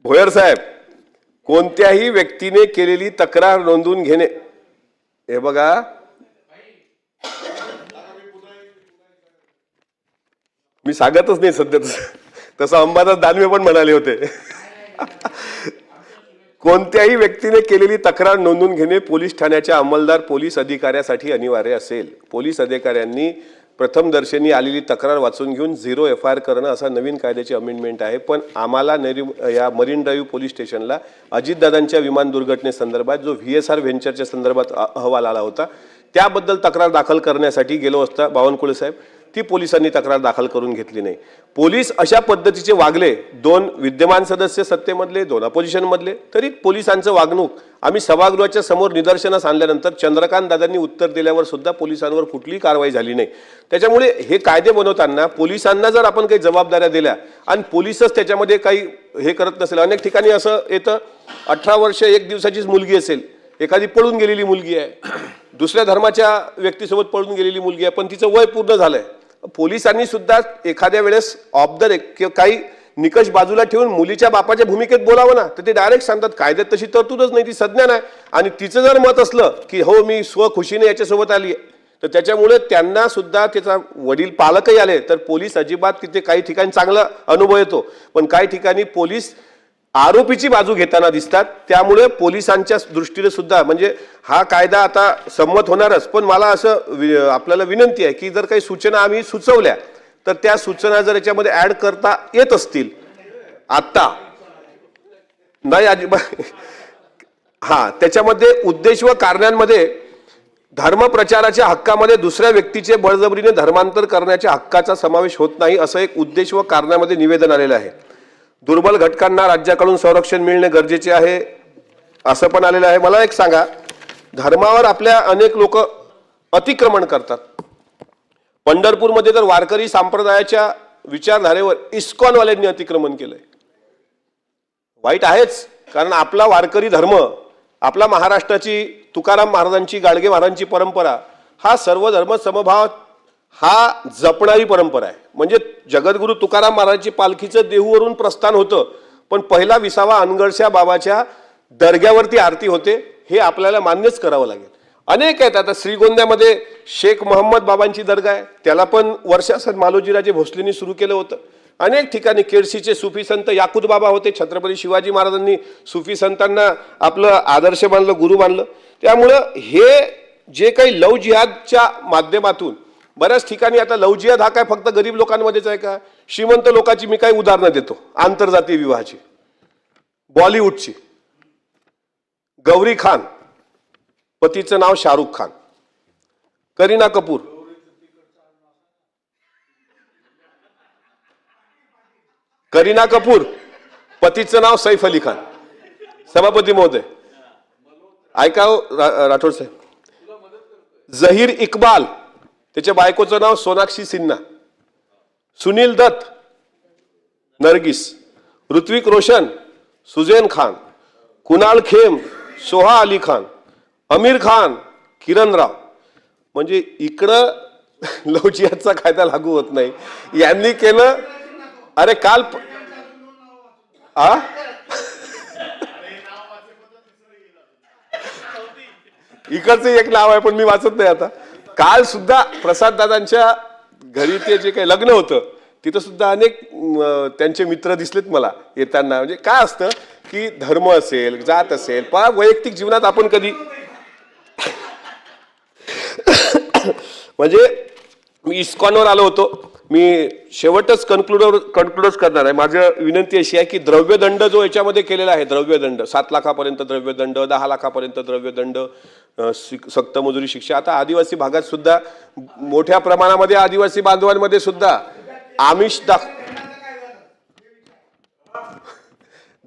भोयर साहेब, कोणत्याही व्यक्तीने केलेली तक्रार नोंदवून घेणे, हे बघा मी सांगतच नाही सध्या, तसं अंबादास दानवे पण म्हणाले होते. कोणत्याही व्यक्तीने केलेली तक्रार नोंदवून घेणे पोलीस ठाण्याच्या अंमलदार पोलीस अधिकाऱ्यासाठी अनिवार्य असेल. पोलीस अधिकाऱ्यांनी प्रथमदर्शनी आलेली तक्रार वाचून घेऊन 0 FIR करणं असा नवीन कायद्याची अमेंडमेंट आहे. पण आम्हाला या मरीन ड्राईव्ह पोलीस स्टेशनला अजितदादांच्या विमान दुर्घटनेसंदर्भात जो VSR व्हेंचरच्या संदर्भात अहवाल आला होता त्याबद्दल तक्रार दाखल करण्यासाठी गेलो असता बावनकुळे साहेब, ती पोलिसांनी तक्रार दाखल करून घेतली नाही. पोलीस अशा पद्धतीचे वागले, 2 विद्यमान सदस्य सत्तेमधले, 2 अपोजिशन मधले, तरी पोलिसांचं वागणूक आम्ही सभागृहाच्या समोर निदर्शनास आणल्यानंतर चंद्रकांत दादांनी उत्तर दिल्यावर सुद्धा पोलिसांवर कुठलीही कारवाई झाली नाही. त्याच्यामुळे हे कायदे बनवताना पोलिसांना जर आपण काही जबाबदाऱ्या दिल्या आणि पोलीसच त्याच्यामध्ये काही हे करत नसेल, अनेक ठिकाणी असं येतं 18 वर्ष 1 दिवसाचीच मुलगी असेल, एखादी पळून गेलेली मुलगी आहे, दुसऱ्या धर्माच्या व्यक्तीसोबत पळून गेलेली मुलगी आहे, पण तिचं वय पूर्ण झालंय. पोलिसांनी सुद्धा एखाद्या वेळेस ऑफ द किंवा काही निकष बाजूला ठेवून मुलीच्या बापाच्या भूमिकेत बोलावं ना, तर ते डायरेक्ट सांगतात कायद्यात तशी तरतूदच नाही, ती संज्ञा आहे. आणि तिचं जर मत असलं की हो मी स्वखुशीने याच्यासोबत आली आहे, तर त्याच्यामुळे त्यांना सुद्धा त्याचा वडील पालकही आले तर पोलीस अजिबात तिथे काही ठिकाणी चांगला अनुभव येतो, पण काही ठिकाणी पोलीस आरोपीची बाजू घेताना दिसतात. त्यामुळे पोलिसांच्या दृष्टीने सुद्धा म्हणजे हा कायदा आता संमत होणारच, पण मला असं आपल्याला विनंती आहे की जर काही सूचना आम्ही सुचवल्या तर त्या सूचना जर याच्यामध्ये ऍड करता येत असतील आता नाही अजिबात. हा, त्याच्यामध्ये उद्देश व कारणांमध्ये धर्मप्रचाराच्या हक्कामध्ये दुसऱ्या व्यक्तीचे बळजबरीने धर्मांतर करण्याच्या हक्काचा समावेश होत नाही, असं एक उद्देश व कारणामध्ये निवेदन आलेलं आहे. दुर्बल घटकांना राज्याकडून संरक्षण मिळणे गरजेचे आहे असं पण आलेलं आहे. मला एक सांगा, धर्मावर आपल्या अनेक लोक अतिक्रमण करतात. पंढरपूरमध्ये तर वारकरी संप्रदायाच्या विचारधारेवर इस्कॉनवाल्यांनी अतिक्रमण केलंय. वाईट आहेच, कारण आपला वारकरी धर्म, आपला महाराष्ट्राची तुकाराम महाराजांची, गाडगे महाराजांची परंपरा हा सर्व धर्म समभाव हा जपणारी परंपरा आहे. म्हणजे जगद्गुरु तुकाराम महाराजांची पालखीचं देहूवरून प्रस्थान होतं, पण पहिला 20वा अनगडशा बाबाच्या दर्ग्यावरती आरती होते, हे आपल्याला मान्यच करावं लागेल. अनेक आहेत. आता श्रीगोंद्यामध्ये शेख मोहम्मद बाबांची दर्गा आहे, त्याला पण वर्षासन मालोजीराजे भोसलेंनी सुरू केलं होतं. अनेक ठिकाणी केळशीचे सुफी संत याकूत बाबा होते, छत्रपती शिवाजी महाराजांनी सुफी संतांना आपलं आदर्श मानलं, गुरु मानलं. त्यामुळं हे जे काही लव जिहादच्या माध्यमातून बऱ्याच ठिकाणी, आता लव जिहाद हा काय फक्त गरीब लोकांमध्येच आहे का? श्रीमंत लोकांची मी काही उदाहरणं देतो. आंतरजातीय विवाहाची, बॉलिवूडची, गौरी खान पतीचं नाव शाहरुख खान, करीना कपूर, करीना कपूर पतीचं नाव सैफ अली खान. सभापती महोदय ऐकाव राठोड साहेब, जहीर इक्बाल त्याच्या बायकोचं नाव सोनाक्षी सिन्हा, सुनील दत्त नरगिस, ऋत्विक रोशन सुजैन खान, कुणाल खेम सोहा अली खान, आमिर खान किरण राव. म्हणजे इकडं लव जिहादचा कायदा लागू होत नाही, यांनी केलं. अरे काल इकडचं एक नाव आहे पण मी वाचत नाही आता. काल सुद्धा प्रसाद दादांच्या घरी ते जे काही लग्न होतं तिथं सुद्धा अनेक त्यांचे मित्र दिसलेत मला येताना. म्हणजे काय असतं की धर्म असेल, जात असेल, पण वैयक्तिक जीवनात आपण कधी म्हणजे मी इस्कॉनवर आलो होतो. मी शेवटच कन्क्लूडच करणार आहे. माझी विनंती अशी आहे की द्रव्यदंड जो याच्यामध्ये केलेला आहे, द्रव्यदंड 7 लाखापर्यंत द्रव्यदंड, 10 लाखापर्यंत द्रव्यदंड, सक्त मजुरी शिक्षा. आता आदिवासी भागात सुद्धा मोठ्या प्रमाणामध्ये आदिवासी बांधवांमध्ये सुद्धा आमिष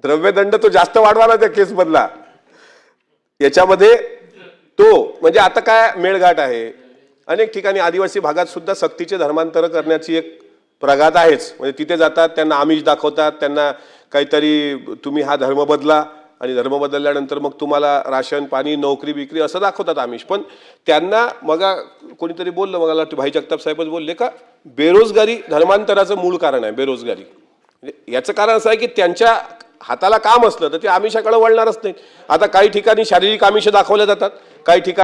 द्रव्यदंड तो जास्त वाढवाला त्या केस मधला. याच्यामध्ये तो म्हणजे आता काय मेळघाट आहे, अनेक ठिकाणी आदिवासी भागात सुद्धा सक्तीचे धर्मांतर करण्याची एक प्रघात आहेच. म्हणजे तिथे जातात, त्यांना आमिष दाखवतात, त्यांना काहीतरी तुम्ही हा धर्म बदला आणि धर्म बदलल्यानंतर मग तुम्हाला राशन पाणी नोकरी बिकरी असं दाखवतात आमिष. पण त्यांना मग कोणीतरी बोललं, मग मला वाटतं भाई जगताप साहेबच बोलले का बेरोजगारी धर्मांतराचं मूळ कारण आहे. बेरोजगारी म्हणजे याचं कारण असं आहे की त्यांच्या हाताला काम असलं तर ते आमिषाकडे वळणारच नाही. आता काही ठिकाणी शारीरिक आमिष दाखवल्या जातात, काही ठिकाणी